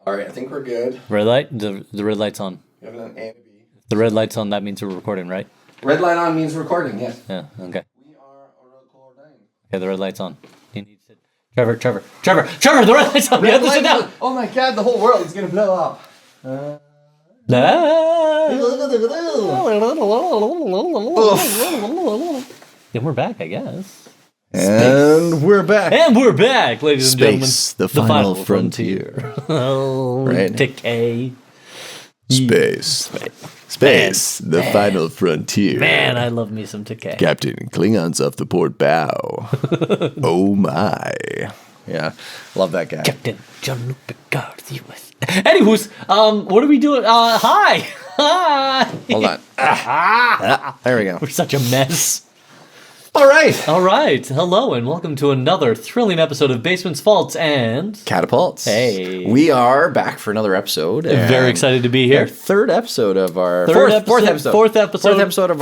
All right, I think we're good. Red light? The red light's on. We have an A and a B. The red light's on, that means we're recording, right? Red light on means recording, yes. Yeah, okay. We are recording. Okay, the red light's on. You need to sit. Trevor, the red light's on! You have to sit down! Oh my god, the whole world is going to blow up. And we're back, I guess. And we're back. And we're back, ladies and gentlemen. The final frontier. Oh, Right. decay. Space, the final frontier. Man, I love me some decay. Captain, Klingons off the port bow. Oh my. Yeah, love that guy. Captain Jean-Luc Picard, the U.S. Anywho's, what are we doing? Hi! Hi! Hold on. There we go. We're such a mess. All right. All right. Hello and welcome to another thrilling episode of Basement's Faults and... Catapults. Hey. We are back for another episode. Very excited to be here. Our third episode of our... Fourth episode of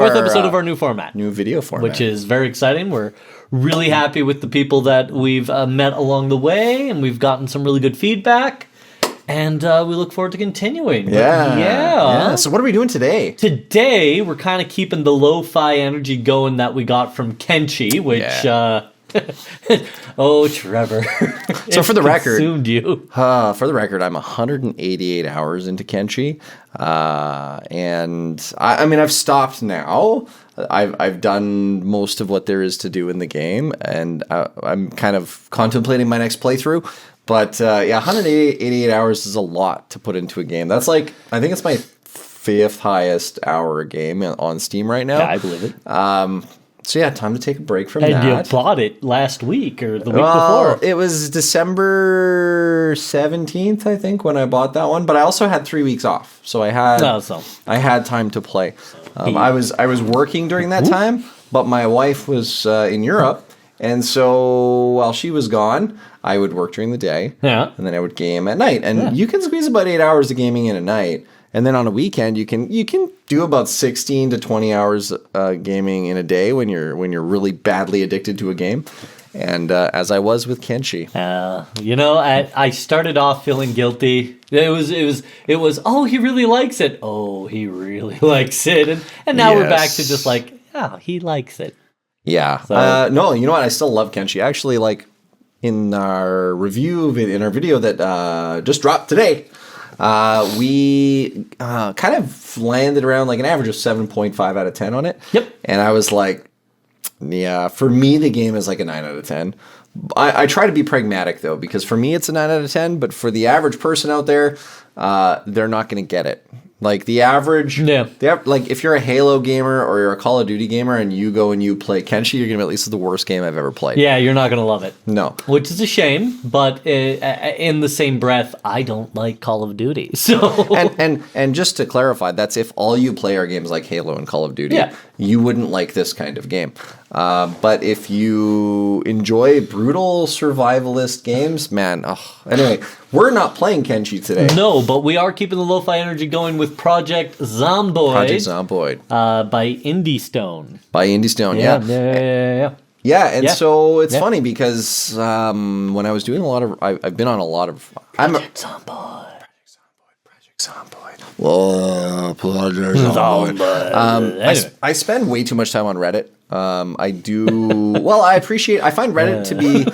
our new format. New video format. Which is very exciting. We're really happy with the people that we've met along the way, and we've gotten some really good feedback. And we look forward to continuing. Yeah. So what are we doing today? Today, we're kind of keeping the lo-fi energy going that we got from Kenshi, which... oh, Trevor. So for the record... consumed you. For the record, I'm 188 hours into Kenshi. And I mean, I've stopped now. I've done most of what there is to do in the game. And I'm kind of contemplating my next playthrough. But 188 hours is a lot to put into a game. That's like, I think it's my fifth highest hour game on Steam right now. Yeah, I believe it. So yeah, time to take a break from and that. And you bought it last week or the week before. It was December 17th, I think, when I bought that one. But I also had 3 weeks off, so I had time to play. I was working during that time, but my wife was in Europe. And so while she was gone, I would work during the day, and then I would game at night. And you can squeeze about 8 hours of gaming in a night, and then on a weekend you can do about 16 to 20 hours gaming in a day when you're really badly addicted to a game. And as I was with Kenshi, I started off feeling guilty. It was oh, he really likes it. Oh, he really likes it, and now we're back to just like, oh, he likes it. Yeah. So. No, you know what? I still love Kenshi. Actually, like in our video that just dropped today, we kind of landed around like an average of 7.5 out of 10 on it. Yep. And I was like, yeah, for me, the game is like a 9 out of 10. I try to be pragmatic, though, because for me, it's a 9 out of 10. But for the average person out there, they're not going to get it. Like the average, like if you're a Halo gamer or you're a Call of Duty gamer and you go and you play Kenshi, you're gonna be like, this is the worst game I've ever played. Yeah, you're not gonna love it. No, which is a shame. But in the same breath, I don't like Call of Duty. So and just to clarify, that's if all you play are games like Halo and Call of Duty, you wouldn't like this kind of game. But if you enjoy brutal survivalist games, man. Anyway, we're not playing Kenshi today. No, but we are keeping the lo-fi energy going with Project Zomboid. By Indie Stone. Yeah, and so it's funny because when I was doing I've been on a lot of... Project Zomboid. Whoa, Project Zomboid. Anyway. I spend way too much time on Reddit. I do... Well, I find Reddit to be...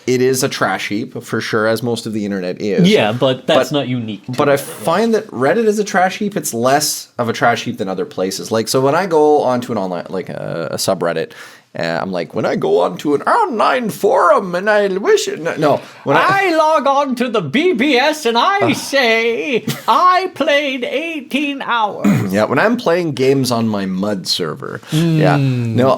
it is a trash heap, for sure, as most of the internet is. Yeah, but that's not unique. But I find that Reddit is a trash heap. It's less of a trash heap than other places. Like, so when I go onto an online, like a subreddit, I'm like, when I go onto an online forum and I wish... When I log on to the BBS and I say, I played 18 hours. Yeah, when I'm playing games on my mud server. Yeah. No,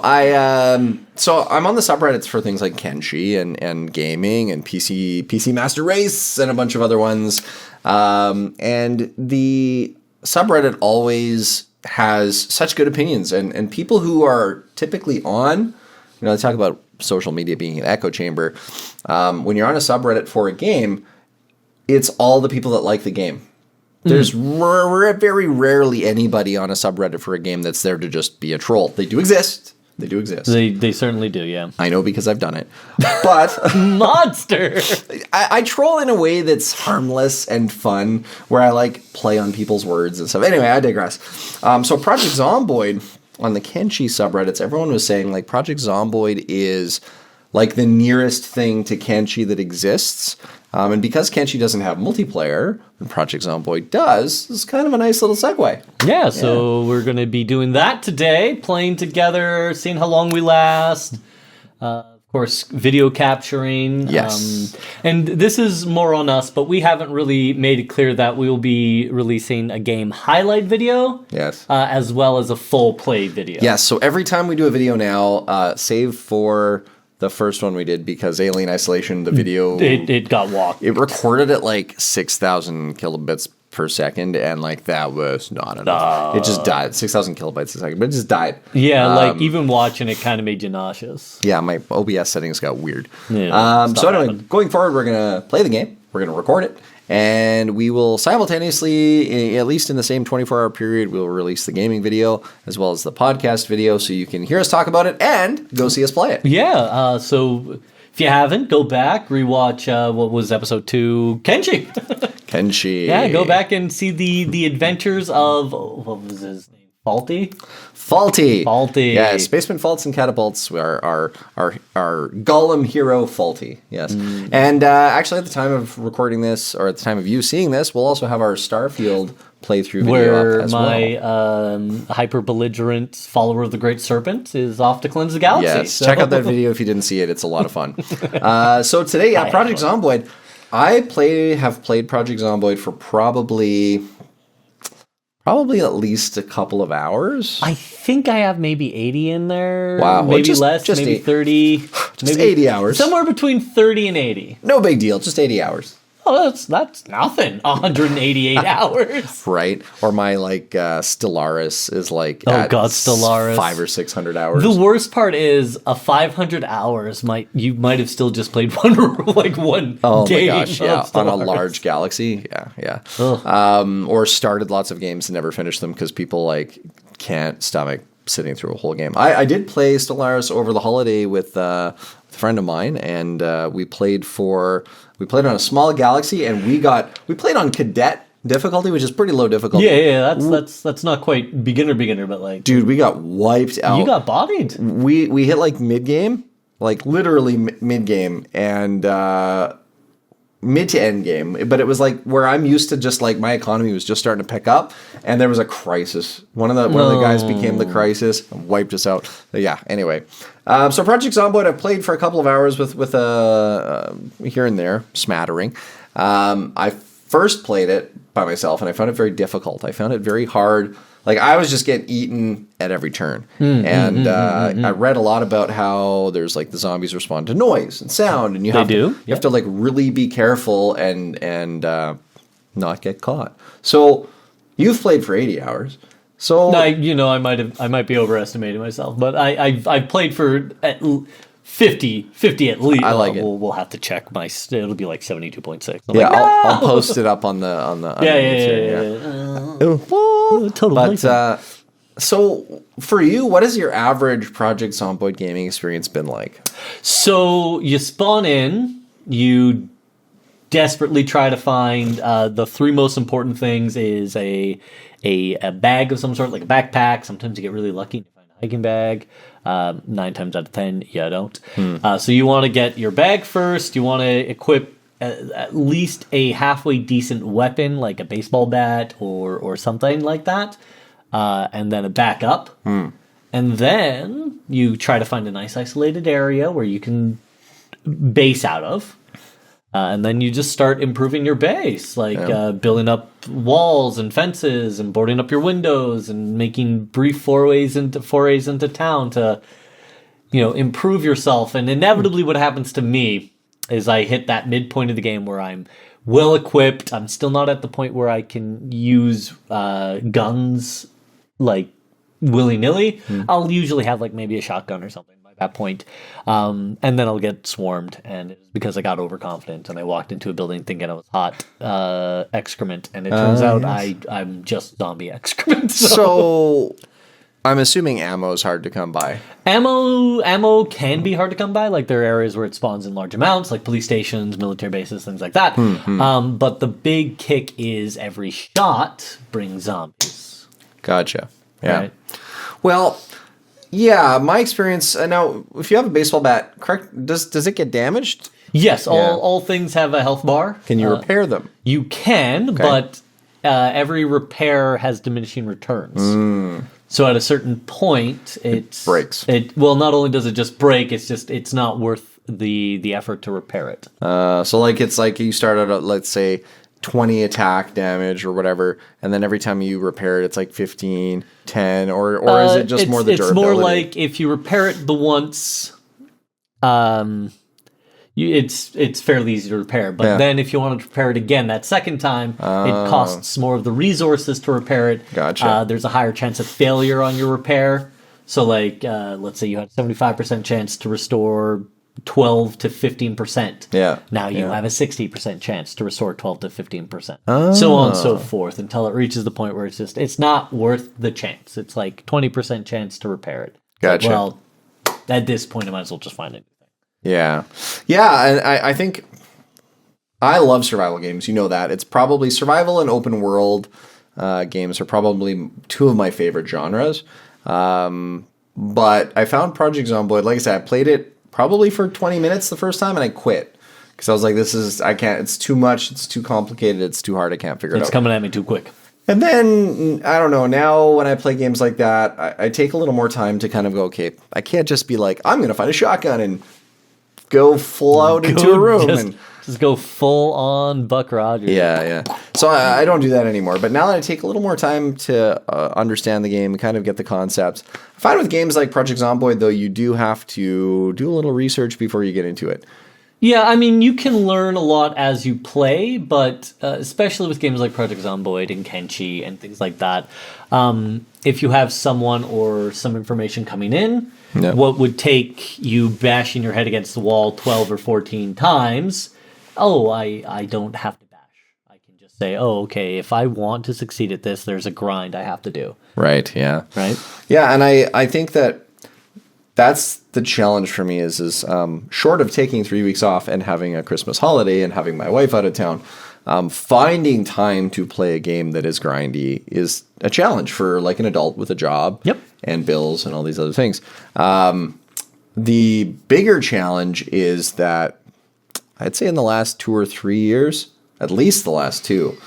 so I'm on the subreddits for things like Kenshi and gaming and PC Master Race and a bunch of other ones. And the subreddit always has such good opinions, and people who are typically on, they talk about social media being an echo chamber. When you're on a subreddit for a game, it's all the people that like the game. There's very rarely anybody on a subreddit for a game that's there to just be a troll. They do exist. They do exist. They certainly do, yeah. I know because I've done it. But Monster! I troll in a way that's harmless and fun, where I like play on people's words and stuff. Anyway, I digress. So Project Zomboid on the Kenshi subreddits, everyone was saying like Project Zomboid is like the nearest thing to Kenshi that exists. And because Kenshi doesn't have multiplayer, and Project Zomboid does, it's kind of a nice little segue. Yeah, so we're going to be doing that today, playing together, seeing how long we last. Of course, video capturing. Yes. And this is more on us, but we haven't really made it clear that we will be releasing a game highlight video. Yes. As well as a full play video. Yes, so every time we do a video now, save for the first one we did, because Alien Isolation, the video... It got walked. It recorded at like 6,000 kilobits per second, and like that was not enough. It just died. 6,000 kilobytes a second, but it just died. Yeah, like even watching it kind of made you nauseous. Yeah, my OBS settings got weird. Yeah, so anyway, going forward, we're going to play the game. We're going to record it. And we will simultaneously, at least in the same 24-hour period, we'll release the gaming video as well as the podcast video, so you can hear us talk about it and go see us play it. Yeah, so if you haven't, go back, rewatch, what was episode 2? Kenshi. Kenshi. Yeah, go back and see the adventures of, what was his name? Faulty. Yeah, Spaceman Faults and Catapults are our Gollum hero Faulty. Yes. And actually at the time of recording this, or at the time of you seeing this, we'll also have our Starfield playthrough video up as well. My hyper-belligerent follower of the Great Serpent is off to cleanse the galaxy. Yes, so. Check out that video if you didn't see it. It's a lot of fun. So today, Project Zomboid. I have played Project Zomboid for probably at least a couple of hours. I think I have maybe 80 in there. Wow. Maybe less, maybe 30. Just maybe 80 hours. Somewhere between 30 and 80. No big deal, just 80 hours. Oh, that's nothing. 188 hours. Right? Or my Stellaris is like Stellaris. 500 or 600 hours. The worst part is a 500 hours you might have still just played one game. Oh my gosh, yeah, on a large galaxy. Yeah. Or started lots of games and never finished them because people can't stomach sitting through a whole game. I did play Stellaris over the holiday with a friend of mine, and we played on a small galaxy, and we played on cadet difficulty, which is pretty low difficulty. Yeah, that's not quite beginner, but dude, we got wiped out. You got bodied. We hit mid game, literally mid game, and mid to end game, but it was where I'm used to just my economy was just starting to pick up, and there was a crisis. One of the guys became the crisis and wiped us out. Yeah. Anyway, so Project Zomboid I've played for a couple of hours with here and there smattering. I first played it by myself, and I found it very difficult. I found it very hard. I was just getting eaten at every turn. I read a lot about how there's the zombies respond to noise and sound, and you have to really be careful and not get caught. So you've played for 80 hours. So I might be overestimating myself, but I've played for 50 at least. I like it. We'll have to check it'll be 72.6. Yeah, I'll post it up on the yeah. Totally. But so for you, what has your average Project Zomboid gaming experience been like? So you spawn in, you desperately try to find the three most important things is a bag of some sort, like a backpack. Sometimes you get really lucky and you find a hiking bag. 9 times out of 10, you don't. So you want to get your bag first. You want to equip at least a halfway decent weapon, like a baseball bat or something like that, and then a backup. And then you try to find a nice isolated area where you can base out of. And then you just start improving your base, building up walls and fences and boarding up your windows and making brief forays into town to, improve yourself. And inevitably what happens to me is I hit that midpoint of the game where I'm well equipped. I'm still not at the point where I can use guns willy-nilly. I'll usually have maybe a shotgun or something by that point. And then I'll get swarmed, and it's because I got overconfident and I walked into a building thinking I was hot excrement, and it turns out I'm just zombie excrement. So I'm assuming ammo is hard to come by. Ammo can be hard to come by. Like there are areas where it spawns in large amounts, like police stations, military bases, things like that. But the big kick is every shot brings zombies. Gotcha. Yeah. Right? Well, yeah, my experience. Now, if you have a baseball bat, correct? Does it get damaged? Yes, all things have a health bar. Can you repair them? You can, but every repair has diminishing returns. So at a certain point, it breaks. Not only does it just break, it's not worth the effort to repair it. So like it's like you start at let's say 20 attack damage or whatever, and then every time you repair it, it's like 15, 10, or is it just more the durability? It's more like if you repair it the once, it's fairly easy to repair. But then if you want to repair it again that second time, it costs more of the resources to repair it. Gotcha. There's a higher chance of failure on your repair. So like, let's say you had a 75% chance to restore 12 to 15%. Yeah. Now you have a 60% chance to restore 12 to 15%. So on and so forth until it reaches the point where it's not worth the chance. It's like 20% chance to repair it. Gotcha. Well, at this point, I might as well just find it. Yeah. Yeah, and I think I love survival games. You know that. It's probably survival and open world games are probably two of my favorite genres. But I found Project Zomboid, like I said, I played it probably for 20 minutes the first time and I quit. Because I was like, it's too much, it's too complicated, it's too hard, I can't figure it out. It's coming at me too quick. And then, I don't know, now when I play games like that, I take a little more time to kind of go, okay, I can't just be like, I'm going to find a shotgun and go full out into a room. Just go full on Buck Rogers. Yeah. So I don't do that anymore. But now that I take a little more time to understand the game and kind of get the concepts, I find with games like Project Zomboid, though, you do have to do a little research before you get into it. Yeah, I mean, you can learn a lot as you play, but especially with games like Project Zomboid and Kenshi and things like that, if you have someone or some information coming in, what would take you bashing your head against the wall 12 or 14 times, I don't have to bash. I can just say, okay, if I want to succeed at this, there's a grind I have to do. Right, yeah. Right? Yeah, and I think that's the challenge for me is short of taking 3 weeks off and having a Christmas holiday and having my wife out of town, finding time to play a game that is grindy is a challenge for like an adult with a job and bills and all these other things. The bigger challenge is that I'd say in the last 2 or 3 years, at least the last 2,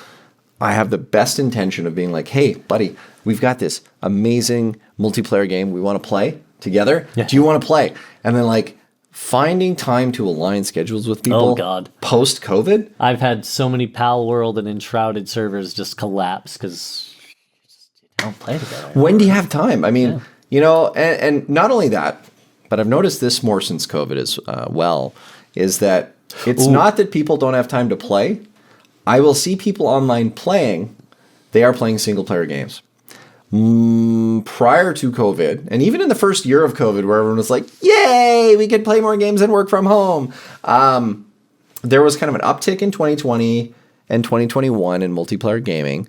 I have the best intention of being like, hey, buddy, we've got this amazing multiplayer game we want to play together. Yeah. Do you want to play? And then like finding time to align schedules with people post COVID. I've had so many Pal World and Enshrouded servers just collapse because you don't play together. When do you have time? I mean, you know, and not only that, but I've noticed this more since COVID as well, is that it's not that people don't have time to play. I will see people online playing. They are playing single player games. Prior to COVID, and even in the first year of COVID, where everyone was like, yay, we could play more games and work from home, there was kind of an uptick in 2020 and 2021 in multiplayer gaming.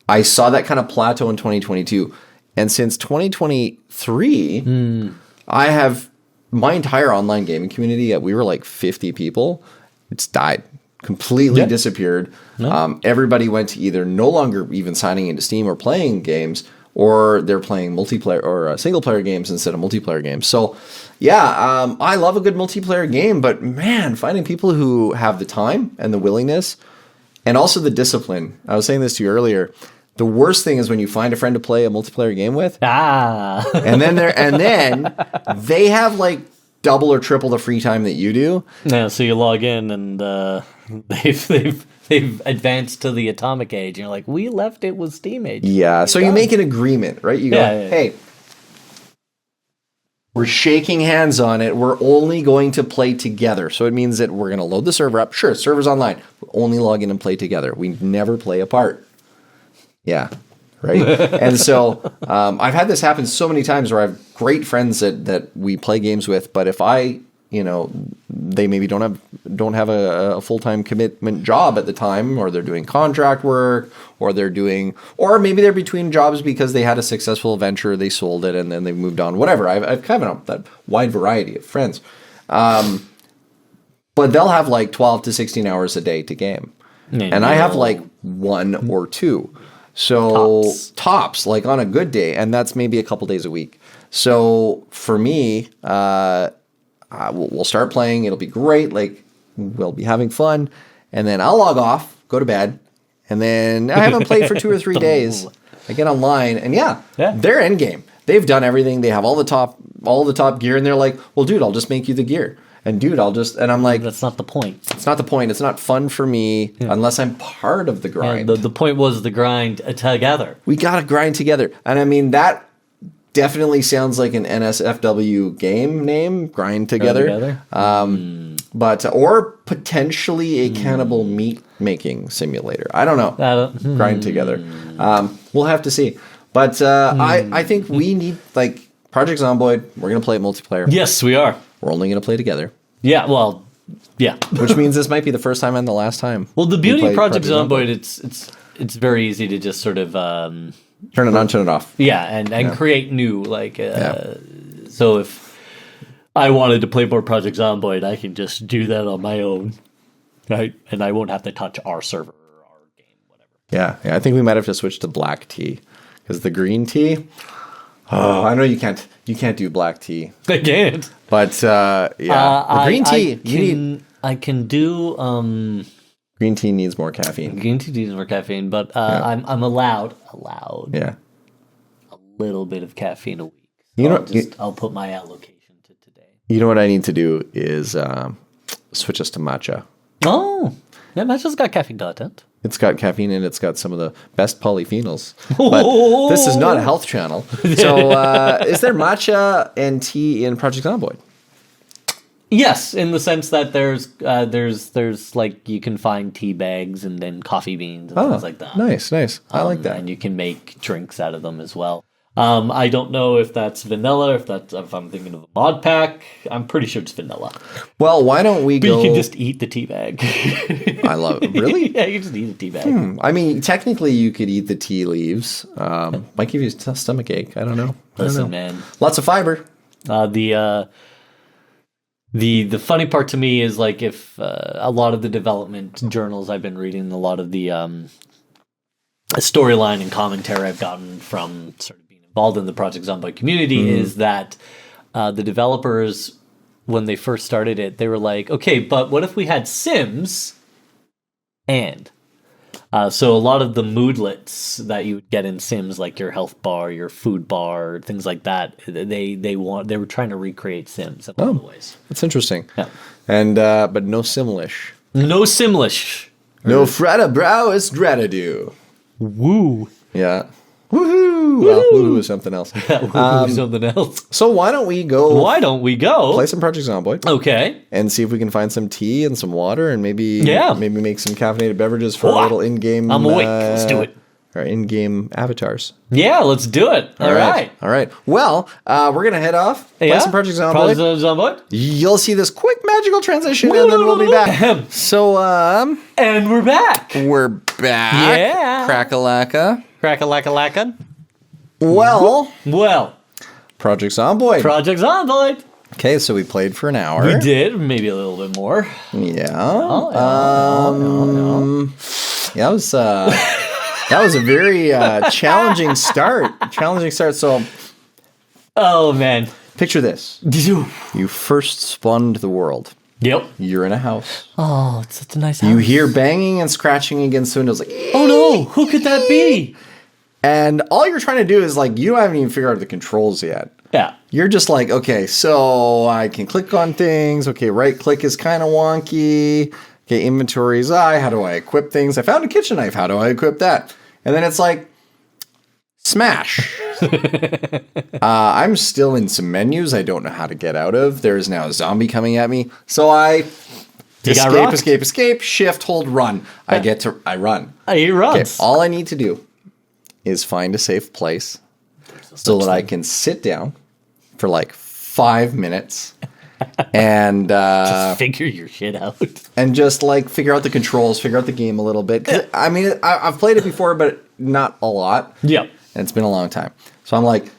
I saw that kind of plateau in 2022. And since 2023, I have my entire online gaming community, we were like 50 people. It's died. Completely disappeared. Everybody went to either no longer even signing into Steam or playing games, or they're playing multiplayer or single player games instead of multiplayer games. So, I love a good multiplayer game, but man, finding people who have the time and the willingness and also the discipline. I was saying this to you earlier. The worst thing is when you find a friend to play a multiplayer game with, and then they have like double or triple the free time that you do. Yeah, so you log in and they've advanced to the atomic age, and you're like, we left it with Steam age. Yeah, so you make an agreement, right? You go, hey, we're shaking hands on it. We're only going to play together. So it means that we're going to load the server up. Sure, server's online. We'll only log in and play together. We never play apart. Yeah. Right. And so I've had this happen so many times where I have great friends that we play games with. But if I they maybe don't have a full-time commitment job at the time, or they're doing contract work, or maybe they're between jobs because they had a successful venture, they sold it, and then they moved on. Whatever. I've kind of that wide variety of friends, but they'll have like 12 to 16 hours a day to game, and I have like 1 or 2. So tops, like on a good day, and that's maybe a couple days a week. So for me, we'll start playing. It'll be great. Like, we'll be having fun, and then I'll log off, go to bed, and then I haven't played for 2 or 3 days. I get online, and they're in game. They've done everything. They have all the top gear, and they're like, "Well, dude, I'll just make you the gear." And dude, and I'm like, that's not the point. It's not the point. It's not fun for me unless I'm part of the grind. Yeah, the point was the grind together. We got to grind together. And I mean, that definitely sounds like an NSFW game name, Grind Together. But, or potentially a cannibal meat making simulator. I don't know. Grind Together. We'll have to see. But I think we need, like, Project Zomboid, we're going to play it multiplayer. Yes, we are. We're only going to play together. Yeah, well, yeah. Which means this might be the first time and the last time. Well, the beauty of Project Zomboid, it's very easy to just sort of turn it on, turn it off. Yeah, and create new, like so if I wanted to play more Project Zomboid, I can just do that on my own, right? And I won't have to touch our server or our game, whatever. Yeah, I think we might have to switch to black tea, because the green tea. Oh, I know you can't do black tea. I can't. But the green tea. I can do. Green tea needs more caffeine. Green tea needs more caffeine, but I'm allowed. Yeah. A little bit of caffeine a week. I'll put my allocation to today. You know what I need to do is switch us to matcha. Oh, yeah, matcha's got caffeine content. It's got caffeine and it's got some of the best polyphenols. But this is not a health channel. So is there matcha and tea in Project Zomboid? Yes, in the sense that there's like you can find tea bags and then coffee beans and things like that. Nice. I like that. And you can make drinks out of them as well. I don't know if that's vanilla, if I'm thinking of a mod pack. I'm pretty sure it's vanilla. Well, why don't we go... But you can just eat the tea bag. I love it. Really? Yeah, you can just eat the tea bag. I mean, technically you could eat the tea leaves. Might give you a stomach ache. I don't know. Listen, man. Lots of fiber. The funny part to me is, like, if a lot of the development journals I've been reading, a lot of the storyline and commentary I've gotten from sort of being involved in the Project Zomboid community is that the developers, when they first started it, they were like, okay, but what if we had Sims so a lot of the moodlets that you would get in Sims, like your health bar, your food bar, things like that, they were trying to recreate Sims in a lot of ways. That's interesting. Yeah. And but no Simlish. No Simlish. No frata brow is dratadu. Woo. Yeah. Woohoo! Well, woohoo is something else. Woohoo is something else. So why don't we go play some Project Zomboid? Okay. And see if we can find some tea and some water and maybe make some caffeinated beverages for our little in-game... I'm awake. Let's do it. Our in-game avatars. Yeah, let's do it. All right. Well, we're going to head off, play some Project Zomboid. You'll see this quick magical transition, and then we'll be back. So, and we're back. We're back. Yeah. Crack-a-lacka. Crack-a-lacka-lacka. Well. Project Project Zomboid. Okay, so we played for an hour. We did, maybe a little bit more. Yeah. Yeah, that was a very challenging start. So, oh man, picture this: you first spawned the world. Yep. You're in a house. Oh, it's such a nice house. You hear banging and scratching against the windows, like, oh no, who could that be? And all you're trying to do is, like, you haven't even figured out the controls yet. Yeah. You're just like, okay, so I can click on things. Okay, right click is kind of wonky. Okay, inventory is how do I equip things? I found a kitchen knife. How do I equip that? And then it's like, smash. I'm still in some menus I don't know how to get out of. There is now a zombie coming at me. So I escape, shift, hold, run. I run. He runs. Okay, all I need to do is find a safe place so that I can sit down for like 5 minutes and just figure your shit out. And just like figure out the controls, figure out the game a little bit. 'Cause, I mean, I've played it before, but not a lot. Yeah. And it's been a long time. So I'm like,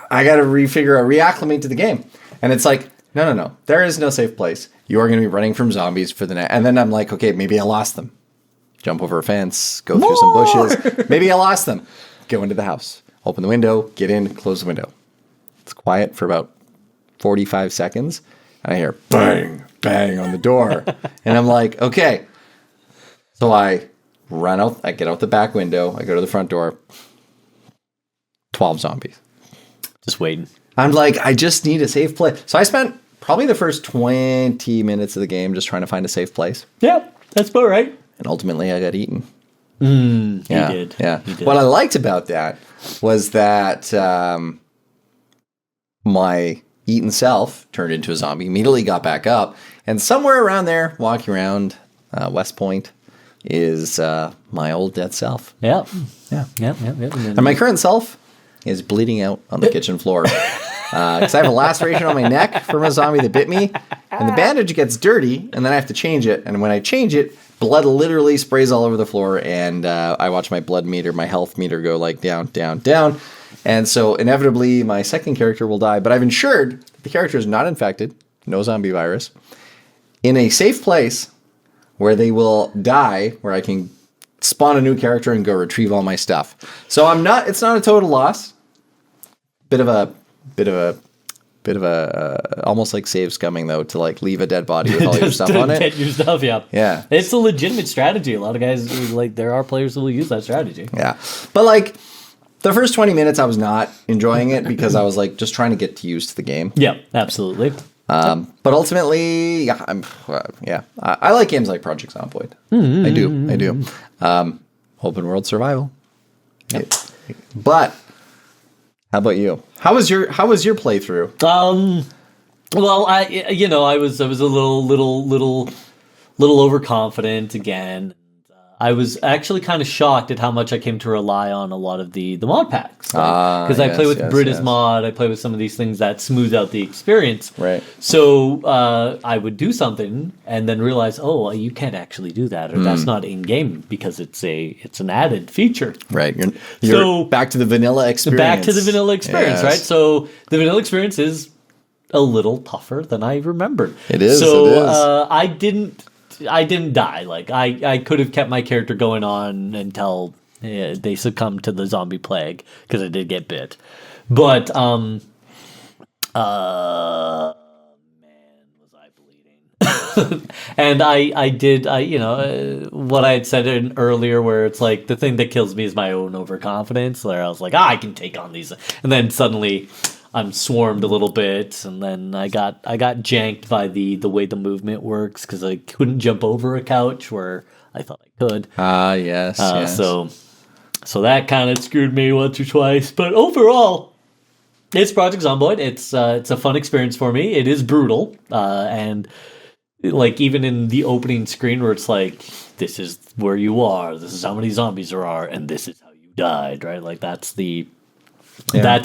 I got to reacclimate to the game. And it's like, no. There is no safe place. You are going to be running from zombies for the night. And then I'm like, okay, maybe I lost them. Jump over a fence, go through some bushes. Maybe I lost them. Go into the house. Open the window, get in, close the window. It's quiet for about 45 seconds. And I hear bang, bang on the door. And I'm like, okay. So I run out, I get out the back window, I go to the front door. 12 zombies. Just waiting. I'm like, I just need a safe place. So I spent probably the first 20 minutes of the game just trying to find a safe place. Yeah, that's about right. And ultimately I got eaten. You did. Yeah. You did. What I liked about that was that my eaten self turned into a zombie, immediately got back up, and somewhere around there, walking around West Point, is my old dead self. Yeah. Yeah. And my current self is bleeding out on the kitchen floor. Because I have a laceration on my neck from a zombie that bit me, and the bandage gets dirty, and then I have to change it. And when I change it, blood literally sprays all over the floor, and I watch my blood meter, my health meter go like down, down, down. And so inevitably, my second character will die. But I've ensured that the character is not infected, no zombie virus, in a safe place where they will die, where I can spawn a new character and go retrieve all my stuff. So it's not a total loss. Bit of a almost like save scumming though, to like leave a dead body with all your stuff on it. Get your stuff, yeah. Yeah. It's a legitimate strategy. A lot of guys, like, there are players who will use that strategy. Yeah. But like the first 20 minutes I was not enjoying it because I was like just trying to get used to the game. Yeah, absolutely. But ultimately, I like games like Project Zomboid. I do. Open world survival. Yep. But how about you? How was your playthrough? Well, I was a little overconfident again. I was actually kind of shocked at how much I came to rely on a lot of the mod packs. Because I play with British Mod, I play with some of these things that smooth out the experience. Right. So I would do something and then realize, you can't actually do that, or that's not in game because it's an added feature. Right. You're back to the vanilla experience. Back to the vanilla experience, yes. right? So the vanilla experience is a little tougher than I remembered. It is. So I didn't die. Like I could have kept my character going on until they succumbed to the zombie plague because I did get bit. But man, was I bleeding? And I did what I had said earlier, where it's like the thing that kills me is my own overconfidence. Where I was like, I can take on these, and then suddenly I'm swarmed a little bit, and then I got janked by the way the movement works because I couldn't jump over a couch where I thought I could. Yes. Yes. So that kind of screwed me once or twice, but overall, it's Project Zomboid. It's a fun experience for me. It is brutal, and like even in the opening screen where it's like, this is where you are, this is how many zombies there are, and this is how you died, right? Like that's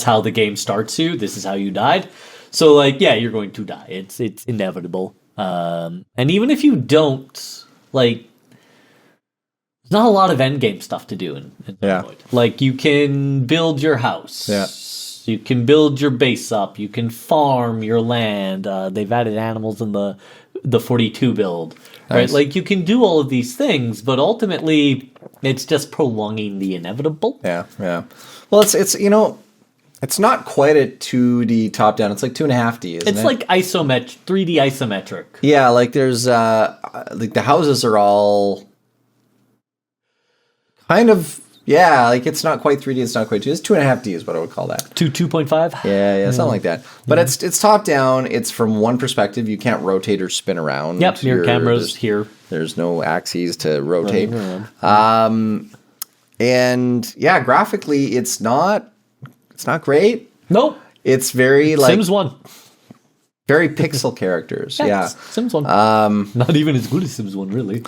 how the game starts you. This is how you died. So like, yeah, you're going to die. It's inevitable. And even if you don't, like, there's not a lot of end game stuff to do in Zomboid. Like you can build your house. Yeah. You can build your base up. You can farm your land. They've added animals in the 42 build. Right? Nice. Like you can do all of these things, but ultimately it's just prolonging the inevitable. Yeah. Well, it's not quite a 2D top down. It's like 2.5D, isn't it? It's like 3D isometric. Yeah, like there's like the houses are all kind of like it's not quite 3D. It's not quite 2D. It's 2.5D is what I would call that. 2.5. Yeah, something like that. But it's top down. It's from one perspective. You can't rotate or spin around. Yep, your camera's here. There's no axes to rotate. And yeah, graphically, it's not great. Nope. It's very like Sims 1. Very pixel characters. Yeah. Sims 1. Not even as good as Sims 1, really.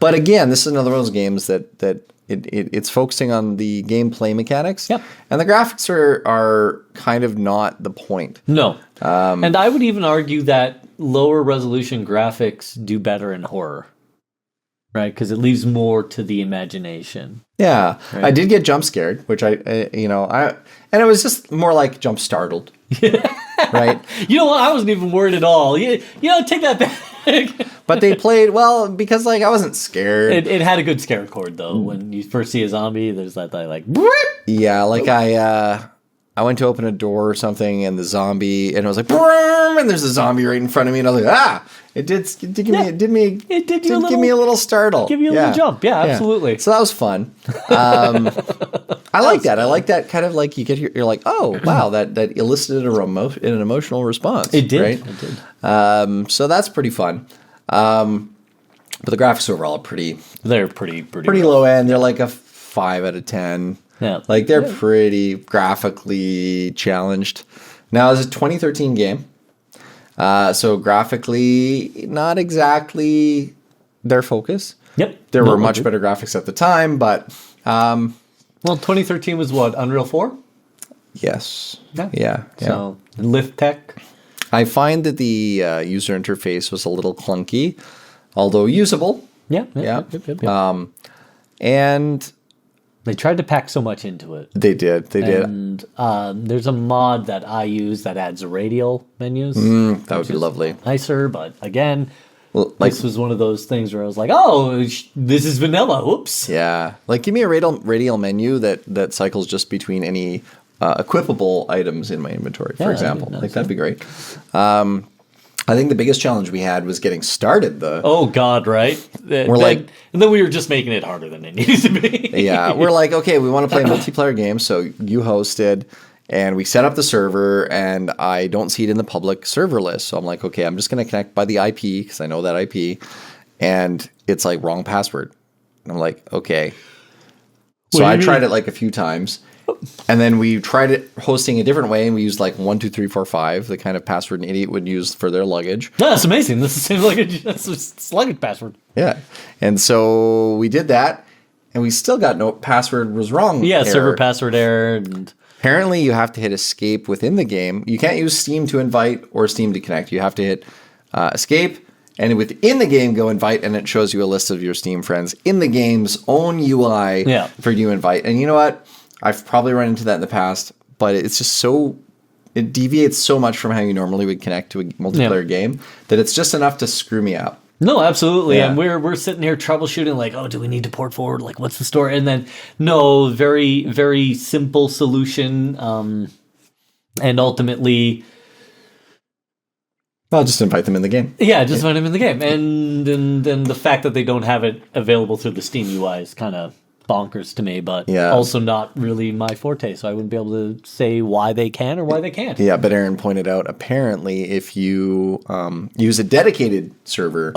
But again, this is another one of those games that it's focusing on the gameplay mechanics. Yep. And the graphics are kind of not the point. No. And I would even argue that lower resolution graphics do better in horror. Right, because it leaves more to the imagination. Yeah, right? I did get jump scared, which and it was just more like jump startled. Right? You know what? I wasn't even worried at all. Take that back. But they played well because I wasn't scared. It had a good scare chord though. When you first see a zombie, there's that like. Yeah, I went to open a door or something, and the zombie, and it was like, and there's a zombie right in front of me, and I was like, it did give me a little startle, give you a little jump, yeah, absolutely. So that was fun. I like that. I like that kind of like you're like, oh wow, that elicited an emotional response. It did. Right? It did. So that's pretty fun. But the graphics overall are they're pretty low end. They're like a 5 out of 10. Yeah. Like they're pretty graphically challenged. Now it's a 2013 game. So graphically, not exactly their focus. Yep. There were much better graphics at the time, but... well, 2013 was what? Unreal 4? Yes. Yeah. So, lift tech. I find that the user interface was a little clunky, although usable. Yeah. And... They tried to pack so much into it. They did. And there's a mod that I use that adds radial menus. That would be lovely. Nicer, but again, this was one of those things where I was like, oh, this is vanilla. Oops. Yeah. Like, give me a radial menu that cycles just between any equipable items in my inventory, for example. That'd be great. I think the biggest challenge we had was getting started. Oh God, right? And then we were just making it harder than it needed to be. Yeah, we're like, okay, we want to play a multiplayer game, so you hosted, and we set up the server, and I don't see it in the public server list. So I'm like, okay, I'm just going to connect by the IP because I know that IP, and it's like wrong password. And I'm like, okay. So I tried it like a few times. And then we tried it hosting a different way, and we used like 1, 2, 3, 4, 5, the kind of password an idiot would use for their luggage. No, that's amazing. That's the same luggage. That's a luggage password. Yeah. And so we did that, and we still got no password was wrong. Yeah, error. server password error. And apparently you have to hit escape within the game. You can't use Steam to invite or Steam to connect. You have to hit escape, and within the game go invite, and it shows you a list of your Steam friends in the game's own UI for you to invite. And you know what? I've probably run into that in the past, but it's just it deviates so much from how you normally would connect to a multiplayer game that it's just enough to screw me up. No, absolutely. Yeah. And we're sitting here troubleshooting like, oh, do we need to port forward? Like, what's the story? And then, no, very, very simple solution. And ultimately... I'll just invite them in the game. Yeah, just invite them in the game. And then the fact that they don't have it available through the Steam UI is kind of bonkers to me, but also not really my forte, so I wouldn't be able to say why they can or why they can't. Yeah, but Aaron pointed out, apparently, if you use a dedicated server,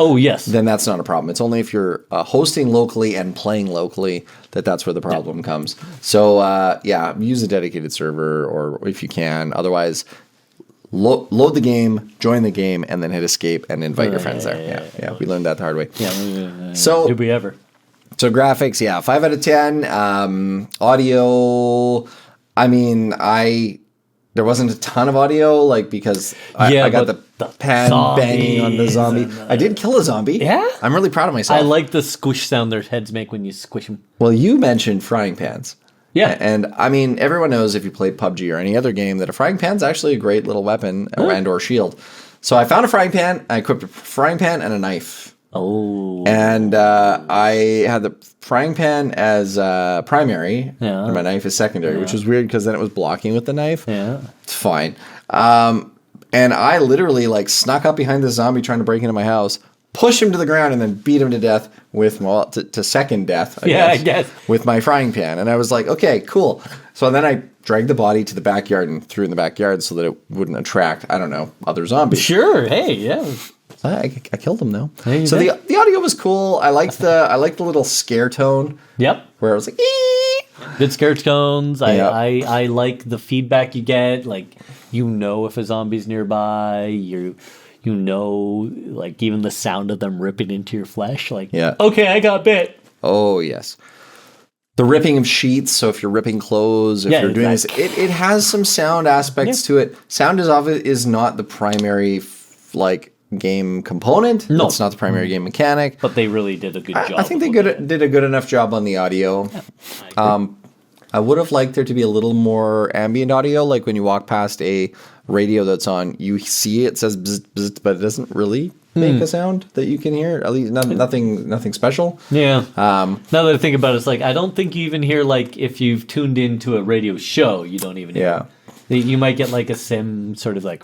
then that's not a problem. It's only if you're hosting locally and playing locally that's where the problem comes. So, use a dedicated server, or if you can. Otherwise, load the game, join the game, and then hit escape and invite your friends there. Yeah, we learned that the hard way. So, did we ever? So graphics, 5 out of 10. Audio, I mean, there wasn't a ton of audio, like, because I got the pan banging on the zombie. I did kill a zombie. Yeah? I'm really proud of myself. I like the squish sound their heads make when you squish them. Well, you mentioned frying pans. Yeah. And, I mean, everyone knows if you play PUBG or any other game that a frying pan's actually a great little weapon and or shield. So I found a frying pan, I equipped a frying pan and a knife. Oh. And I had the frying pan as primary, and my knife is secondary, which was weird because then it was blocking with the knife. Yeah. It's fine. And I literally like snuck up behind the zombie trying to break into my house, pushed him to the ground, and then beat him to death with, to second death, I guess, with my frying pan. And I was like, okay, cool. So then I dragged the body to the backyard and threw it in the backyard so that it wouldn't attract, I don't know, other zombies. Sure. Hey, yeah. I killed him though. So the audio was cool. I liked the little scare tone. Yep. Where it was like, ee! Good scare tones. I like the feedback you get. Like, if a zombie's nearby. You like even the sound of them ripping into your flesh. Like, okay, I got bit. Oh yes. The ripping of sheets. So if you're ripping clothes, if you're doing this, it has some sound aspects to it. Sound is not the primary game component. No. It's not the primary game mechanic. But they really did a good job. I think they did a good enough job on the audio. Yeah, I would have liked there to be a little more ambient audio, like when you walk past a radio that's on, you see it says bzz, bzz, but it doesn't really make a sound that you can hear. At least nothing special. Yeah. Now that I think about it, it's like I don't think you even hear, like, if you've tuned into a radio show, you don't even hear. Yeah. You might get like a sim sort of like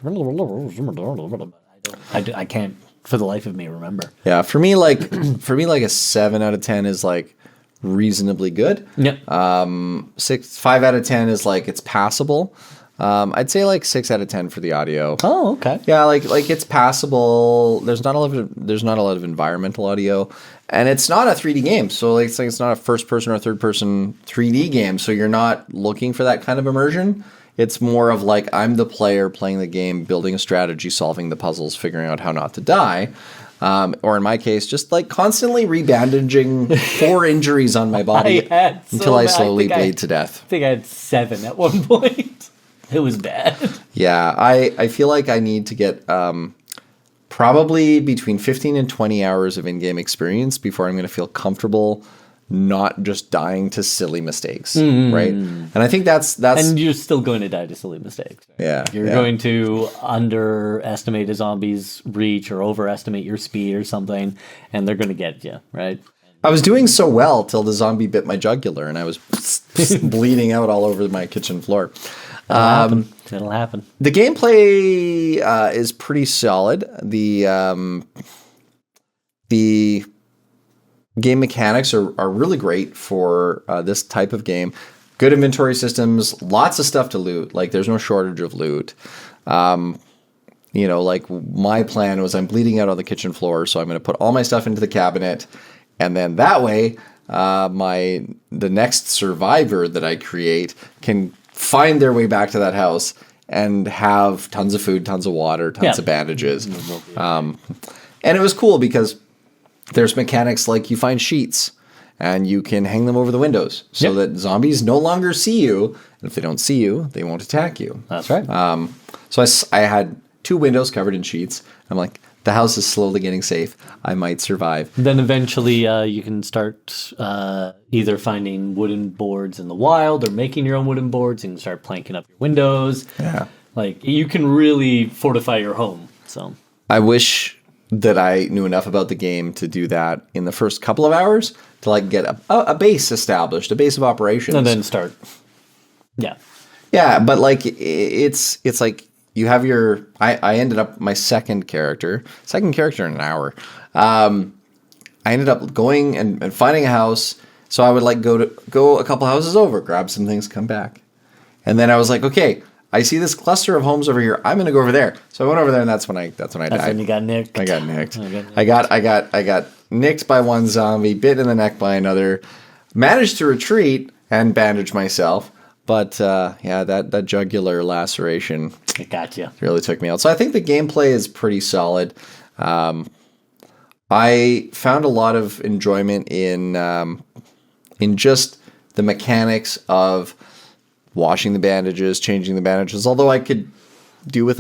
I can't for the life of me remember. Yeah, for me like a 7 out of 10 is like reasonably good. Yep. 5 out of 10 is like it's passable. I'd say like 6 out of 10 for the audio. Oh, okay. Yeah, like it's passable. There's not a lot of environmental audio, and it's not a 3D game. So like it's not a first person or third person 3D game. So you're not looking for that kind of immersion. It's more of like I'm the player playing the game, building a strategy, solving the puzzles, figuring out how not to die. Or in my case, just like constantly rebandaging 4 injuries on my body until I slowly bleed to death. I think I had 7 at one point. It was bad. Yeah, I feel like I need to get probably between 15 and 20 hours of in-game experience before I'm going to feel comfortable not just dying to silly mistakes, right? And I think that's... And you're still going to die to silly mistakes. Right? Yeah. You're going to underestimate a zombie's reach or overestimate your speed or something, and they're going to get you, right? I was doing so well till the zombie bit my jugular, and I was bleeding out all over my kitchen floor. It'll happen. The gameplay is pretty solid. The game mechanics are really great for this type of game. Good inventory systems, lots of stuff to loot. Like there's no shortage of loot. Like my plan was I'm bleeding out on the kitchen floor, so I'm going to put all my stuff into the cabinet, and then that way the next survivor that I create can find their way back to that house and have tons of food, tons of water, tons of bandages. And it was cool because there's mechanics like you find sheets and you can hang them over the windows so that zombies no longer see you. And if they don't see you, they won't attack you. That's right. So I had 2 windows covered in sheets. I'm like, the house is slowly getting safe. I might survive. Then eventually you can start either finding wooden boards in the wild or making your own wooden boards. You can start planking up your windows. Yeah. Like, you can really fortify your home. So I wish that I knew enough about the game to do that in the first couple of hours to like get a base established, a base of operations. And then start. Yeah. Yeah, but like it's like you have your... I ended up my second character in an hour. I ended up going and finding a house. So I would like go a couple houses over, grab some things, come back. And then I was like, okay, I see this cluster of homes over here. I'm going to go over there. So I went over there, and that's when I died. That's when you got nicked. I got nicked. I got nicked by one zombie, bit in the neck by another. Managed to retreat and bandage myself. But that jugular laceration, it got you. Really took me out. So I think the gameplay is pretty solid. I found a lot of enjoyment in just the mechanics of washing the bandages, changing the bandages. Although I could do with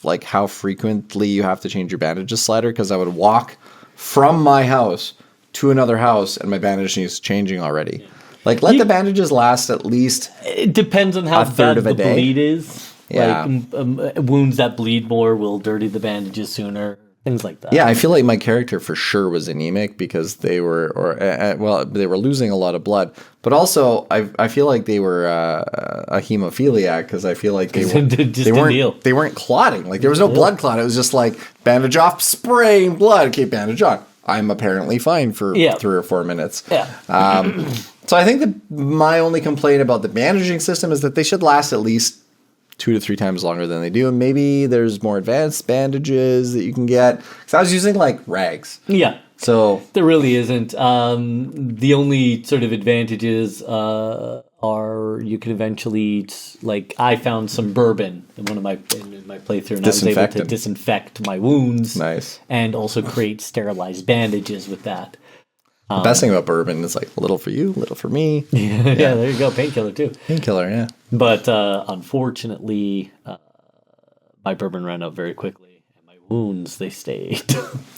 like how frequently you have to change your bandages slider, because I would walk from my house to another house and my bandage needs changing already. Like, let the bandages last at least... It depends on how bad the bleed is. Yeah. Like, wounds that bleed more will dirty the bandages sooner. Things like that. Yeah, I feel like my character for sure was anemic because they were... they were losing a lot of blood. But also, I feel like they were a hemophiliac because I feel like they weren't clotting. Like, there was no blood clot. It was just like, bandage off, spraying blood. Okay, bandage on. I'm apparently fine for 3 or 4 minutes. Yeah. So I think my only complaint about the bandaging system is that they should last at least 2 to 3 times longer than they do. And maybe there's more advanced bandages that you can get. Because I was using, like, rags. Yeah. So there really isn't. The only sort of advantages are you can eventually, like, I found some bourbon in my playthrough, and I was able to disinfect my wounds. Nice. And also create sterilized bandages with that. The best thing about bourbon is like little for you, little for me. Yeah, there you go. Painkiller too. Painkiller, yeah. But unfortunately, my bourbon ran out very quickly, and my wounds, they stayed.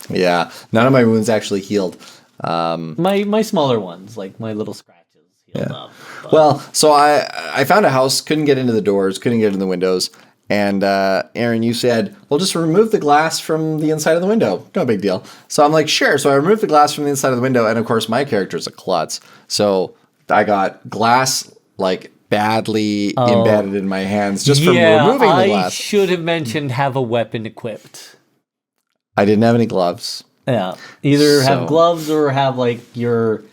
Yeah, none of my wounds actually healed. My smaller ones, like my little scratches, healed up. But... Well, so I found a house, couldn't get into the doors, couldn't get into the windows. And Aaron, you said, well, just remove the glass from the inside of the window. No big deal. So I'm like, sure. So I removed the glass from the inside of the window. And of course, my character's a klutz. So I got glass like badly embedded in my hands just from removing the glass. I should have mentioned have a weapon equipped. I didn't have any gloves. Yeah. Either have gloves or have like your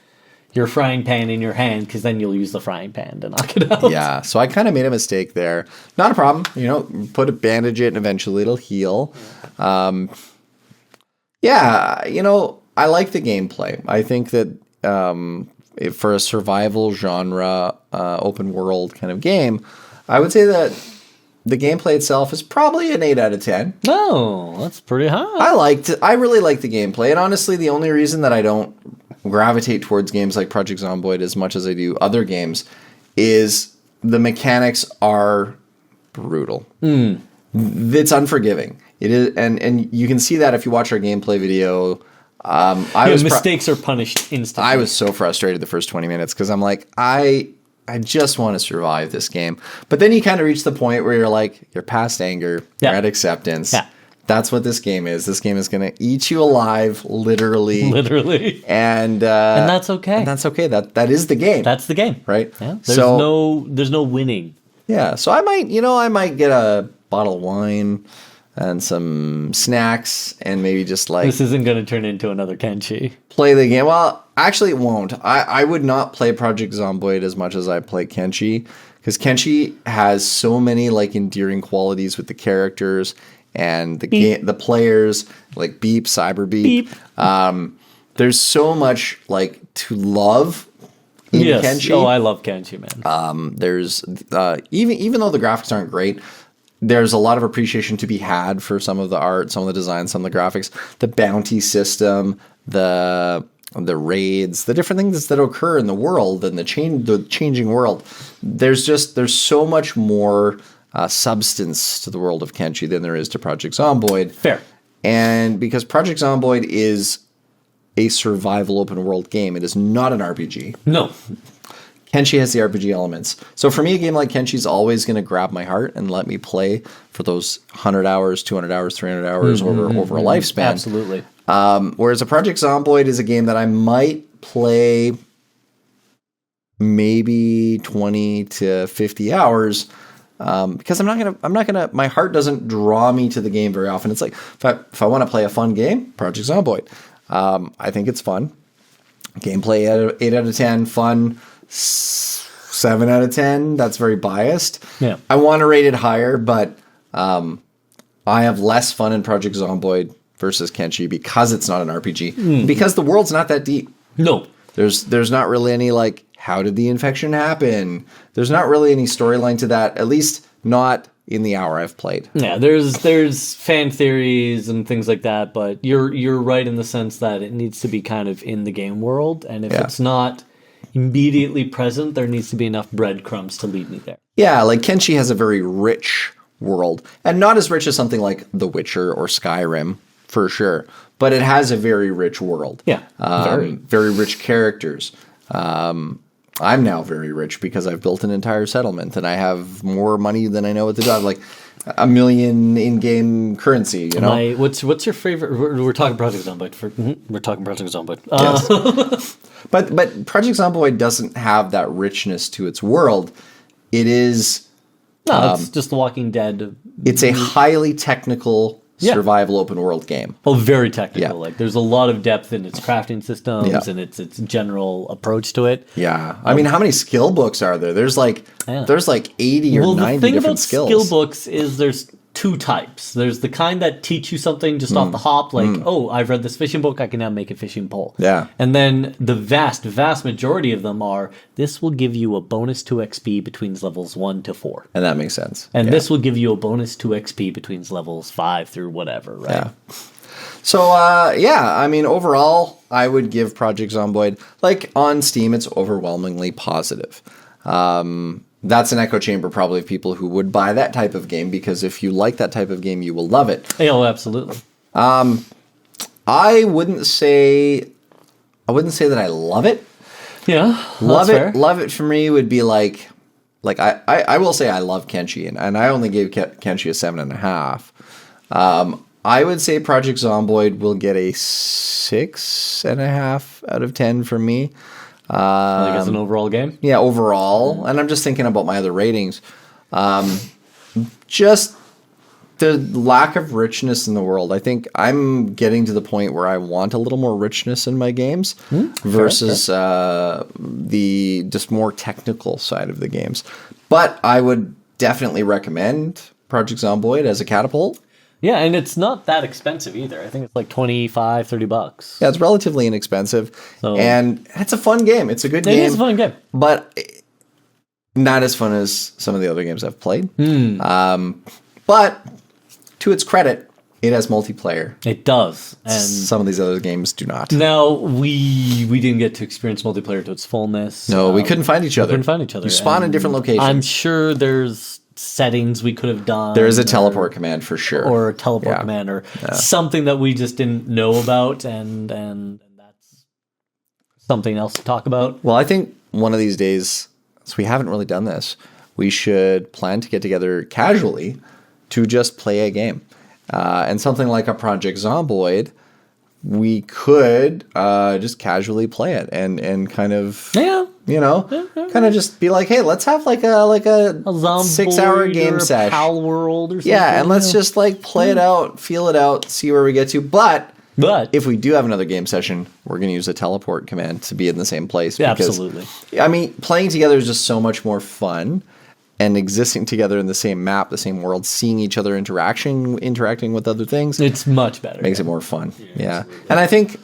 frying pan in your hand, because then you'll use the frying pan to knock it out. Yeah, so I kind of made a mistake there. Not a problem. Put a bandage it and eventually it'll heal. I like the gameplay. I think that for a survival genre, open world kind of game, I would say that the gameplay itself is probably an 8 out of 10. No, that's pretty high. I really like the gameplay. And honestly, the only reason that I don't gravitate towards games like Project Zomboid as much as I do other games is the mechanics are brutal. It's unforgiving. It is, and you can see that if you watch our gameplay video. Mistakes are punished instantly. I was so frustrated the first 20 minutes because I'm like, I just want to survive this game. But then you kind of reach the point where you're like, you're past anger, you're at acceptance. Yeah. That's what this game is. This game is going to eat you alive, literally. Literally. And that's okay. And that's okay. That is the game. That's the game. Right? Yeah. There's no winning. Yeah. So I might get a bottle of wine and some snacks and maybe just like... This isn't going to turn into another Kenshi. Play the game. Well, actually it won't. I would not play Project Zomboid as much as I play Kenshi, because Kenshi has so many like endearing qualities with the characters and the players, like Beep, Cyber Beep. There's so much like to love in Kenshi. Oh, I love Kenshi, man. There's even though the graphics aren't great, there's a lot of appreciation to be had for some of the art, some of the design, some of the graphics, the bounty system, the raids, the different things that occur in the world and the changing world. There's so much more substance to the world of Kenshi than there is to Project Zomboid. Fair. And because Project Zomboid is a survival open world game, it is not an RPG. No. Kenshi has the RPG elements. So for me, a game like Kenshi is always going to grab my heart and let me play for those 100 hours, 200 hours, 300 hours over a lifespan. Absolutely. Whereas a Project Zomboid is a game that I might play maybe 20 to 50 hours because my heart doesn't draw me to the game very often. It's like, if I want to play a fun game, Project Zomboid. I think it's fun. Gameplay 8 out of 10, fun 7 out of 10. That's very biased. Yeah. I want to rate it higher, but I have less fun in Project Zomboid versus Kenshi because it's not an RPG. Because the world's not that deep. No. There's not really any like, how did the infection happen? There's not really any storyline to that, at least not in the hour I've played. Yeah, there's fan theories and things like that, but you're right in the sense that it needs to be kind of in the game world, and if it's not immediately present, there needs to be enough breadcrumbs to lead me there. Yeah, like Kenshi has a very rich world, and not as rich as something like The Witcher or Skyrim, for sure, but it has a very rich world. Yeah, very rich characters. I'm now very rich because I've built an entire settlement and I have more money than I know what to do. I have like $1 million in-game currency, you know? What's your favorite? We're talking Project Zomboid. We're talking Project Zomboid. Yes. But Project Zomboid doesn't have that richness to its world. It is... No, it's just The Walking Dead. It's a highly technical survival open world game. Oh, very technical. Yeah. Like there's a lot of depth in its crafting systems and its general approach to it. Yeah. I mean, how many skill books are there? There's like 80 or 90 different skills. The thing about skill books is there's two types. There's the kind that teach you something just off the hop, like, oh, I've read this fishing book, I can now make a fishing pole. Yeah. And then the vast majority of them are, this will give you a bonus 2 XP between levels 1 to 4. And that makes sense. And this will give you a bonus 2 XP between levels 5 through whatever, right? Yeah. So, I mean, overall, I would give Project Zomboid, like, on Steam, it's overwhelmingly positive. That's an echo chamber probably of people who would buy that type of game, because if you like that type of game, you will love it. Oh, absolutely. I wouldn't say that I love it. Yeah, love it. fair. Love it for me would be like I will say I love Kenshi, and I only gave Kenshi a 7.5. I would say Project Zomboid will get a 6.5 out of 10 from me. Like as an overall game? Yeah, overall. And I'm just thinking about my other ratings. Just the lack of richness in the world. I think I'm getting to the point where I want a little more richness in my games versus the just more technical side of the games. But I would definitely recommend Project Zomboid as a catapult. Yeah, and it's not that expensive either. I think it's like $25-$30. Yeah, it's relatively inexpensive. And it's a fun game. It's a good game. It is a fun game. But not as fun as some of the other games I've played. But to its credit, it has multiplayer. It does. And some of these other games do not. Now, we didn't get to experience multiplayer to its fullness. No, we couldn't find each other. You spawn in different locations. I'm sure there's settings we could have done. There is a teleport command for sure. Or a teleport command or something that we just didn't know about, and that's something else to talk about. Well, I think one of these days, since we haven't really done this, we should plan to get together casually to just play a game. And something like a Project Zomboid, we could just casually play it and kind of, kind of just be like, hey, let's have like a 6-hour game session. Pal World or something. Yeah, and let's just like play it out, feel it out, see where we get to. But if we do have another game session, we're going to use a teleport command to be in the same place. Yeah, absolutely. I mean, playing together is just so much more fun. And existing together in the same map, the same world, seeing each other interacting with other things. It's much better. Makes it more fun. Yeah. And I think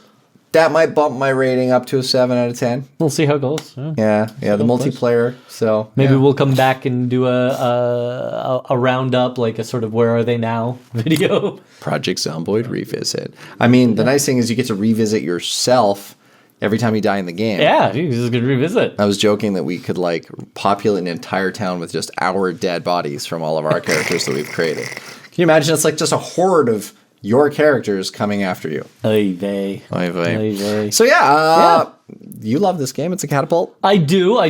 that might bump my rating up to a 7 out of 10. We'll see how it goes. Yeah, the multiplayer. So maybe we'll come back and do a roundup, like a sort of where are they now video. Project Zomboid revisit. I mean, the nice thing is you get to revisit yourself every time you die in the game. Yeah, you're just going to revisit. I was joking that we could like populate an entire town with just our dead bodies from all of our characters that we've created. Can you imagine? It's like just a horde of your characters coming after you. Oy vey. Oy vey. So you love this game. It's a catapult. I do. I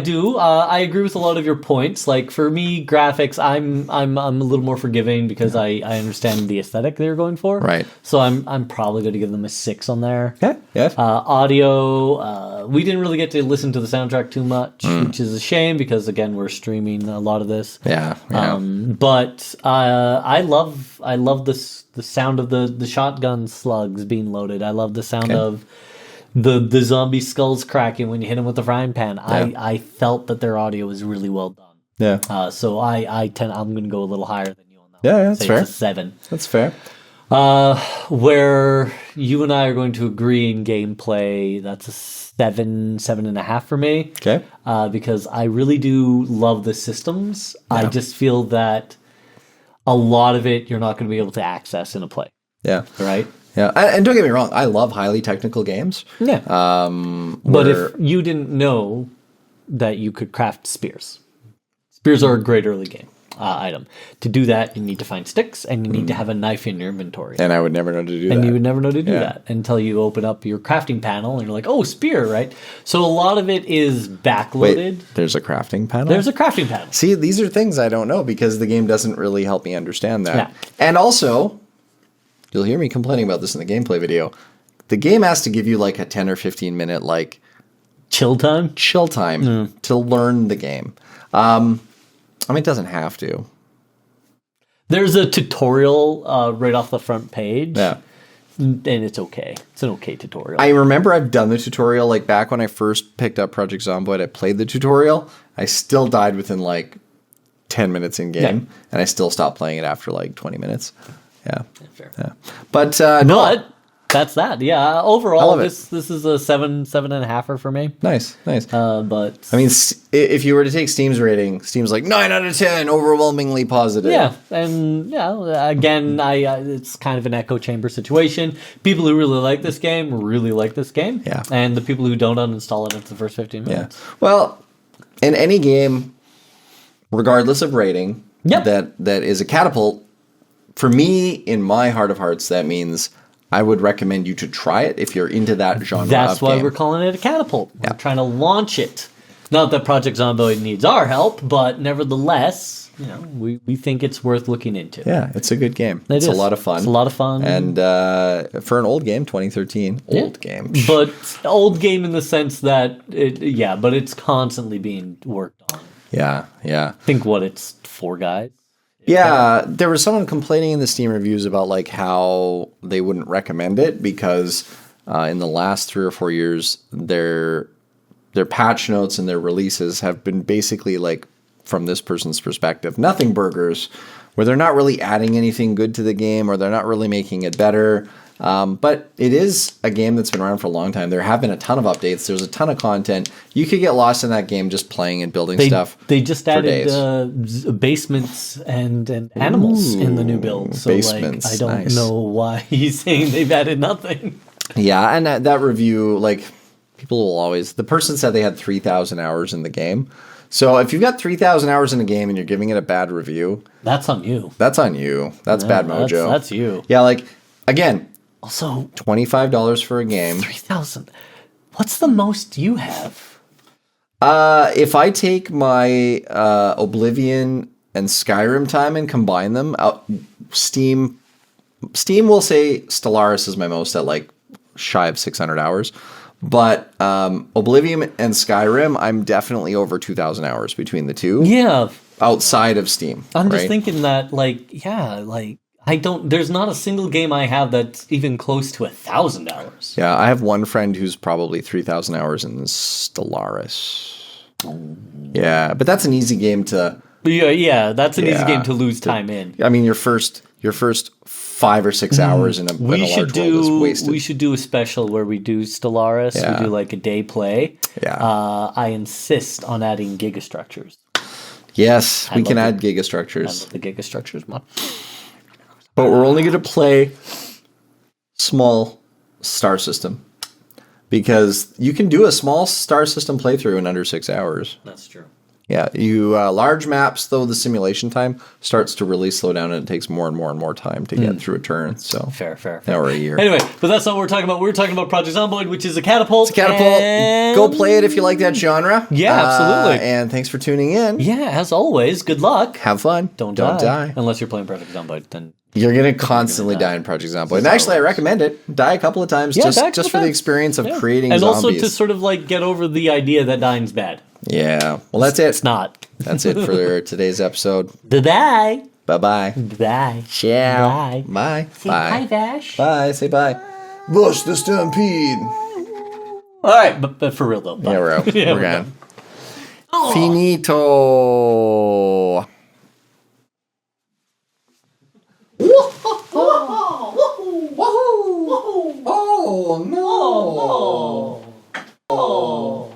agree with a lot of your points. Like for me, graphics, I'm a little more forgiving because I understand the aesthetic they're going for. Right. So I'm probably going to give them a 6 on there. Okay. Yeah. Audio, we didn't really get to listen to the soundtrack too much, which is a shame because again we're streaming a lot of this. Yeah. But I love the sound of the shotgun slugs being loaded. I love the sound of the zombie skulls cracking when you hit them with the frying pan. Yeah. I felt that their audio was really well done. Yeah. So I'm going to go a little higher than you on that. Yeah, that's fair. It's a 7. That's fair. Where you and I are going to agree in gameplay, that's a 7.5 for me. Okay. Because I really do love the systems. Yeah. I just feel that a lot of it you're not going to be able to access in a play. Yeah. Right? Yeah, and don't get me wrong, I love highly technical games. Yeah. But if you didn't know that you could craft spears are a great early game item. To do that, you need to find sticks, and you need to have a knife in your inventory. And I would never know to do that. And you would never know to do that until you open up your crafting panel, and you're like, oh, spear, right? So a lot of it is backloaded. Wait, there's a crafting panel? There's a crafting panel. See, these are things I don't know because the game doesn't really help me understand that. Yeah. And also, you'll hear me complaining about this in the gameplay video. The game has to give you like a 10 or 15 minute like chill time to learn the game. I mean, it doesn't have to. There's a tutorial right off the front page. Yeah. And it's okay. It's an okay tutorial. I remember I've done the tutorial like back when I first picked up Project Zomboid. I played the tutorial. I still died within like 10 minutes in game, and I still stopped playing it after like 20 minutes. Yeah. Fair. Yeah. But no. That's that. Yeah. Overall, this is a 7.5 for me. Nice. But I mean, if you were to take Steam's rating, Steam's like 9 out of 10, overwhelmingly positive. Yeah, and again, it's kind of an echo chamber situation. People who really like this game really like this game. Yeah. And the people who don't uninstall it after the first 15 minutes. Yeah. Well, in any game, regardless of rating, that is a catapult. For me, in my heart of hearts, that means I would recommend you to try it if you're into that genre. That's why game. we're calling it a catapult. Yeah. We're trying to launch it. Not that Project Zomboid needs our help, but nevertheless, we think it's worth looking into. Yeah, it's a good game. It's a lot of fun. It's a lot of fun. And for an old game, 2013, old game. But old game in the sense that, but it's constantly being worked on. Yeah. I think it's 4 guys. Yeah, there was someone complaining in the Steam reviews about like how they wouldn't recommend it because in the last 3 or 4 years, their patch notes and their releases have been basically like, from this person's perspective, nothing burgers, where they're not really adding anything good to the game or they're not really making it better. But it is a game that's been around for a long time. There have been a ton of updates. There's a ton of content. You could get lost in that game just playing and building stuff. They just added basements and animals in the new build. So basements, I don't know why he's saying they've added nothing. Yeah, and that review, like, people will always... The person said they had 3,000 hours in the game. So if you've got 3,000 hours in a game and you're giving it a bad review... That's on you. That's on you. That's bad mojo. That's you. Yeah, like, again... Also... $25 for a game. 3,000. What's the most you have? If I take my Oblivion and Skyrim time and combine them, Steam will say Stellaris is my most at like shy of 600 hours. But Oblivion and Skyrim, I'm definitely over 2,000 hours between the two. Yeah. Outside of Steam. I'm just thinking that, there's not a single game I have that's even close to 1,000 hours. Yeah, I have one friend who's probably 3,000 hours in Stellaris. Yeah, but that's an easy game to... Yeah, that's an easy game to lose time in. I mean, your first 5 or 6 hours in a large world is wasted. We should do a special where we do Stellaris. Yeah. We do like a day play. Yeah. I insist on adding gigastructures. Yes, we can add gigastructures. I love the gigastructures mod. But we're only going to play small star system. Because you can do a small star system playthrough in under 6 hours. That's true. Yeah, large maps, though, the simulation time starts to really slow down, and it takes more and more and more time to get through a turn. So fair. Or a year. Anyway, but that's not what we're talking about. We're talking about Project Zomboid, which is a catapult. It's a catapult. Go play it if you like that genre. Yeah, absolutely. And thanks for tuning in. Yeah, as always, good luck. Have fun. Don't die. Unless you're playing Project Zomboid, then... You're going to constantly die in Project Zomboid. And actually, I recommend it. Die a couple of times just for the experience of creating zombies. And also to sort of like get over the idea that dying's bad. Yeah. Well, that's it. It's not. That's it for today's episode. Bye-bye. Bye-bye. Bye. Ciao. Bye. Bye. Say bye, Vash. Bye. Say bye. Bush the Stampede. All right, but for real, though. Bye. Yeah, we're out. We're gone. Oh. Finito. Oh, no. Oh.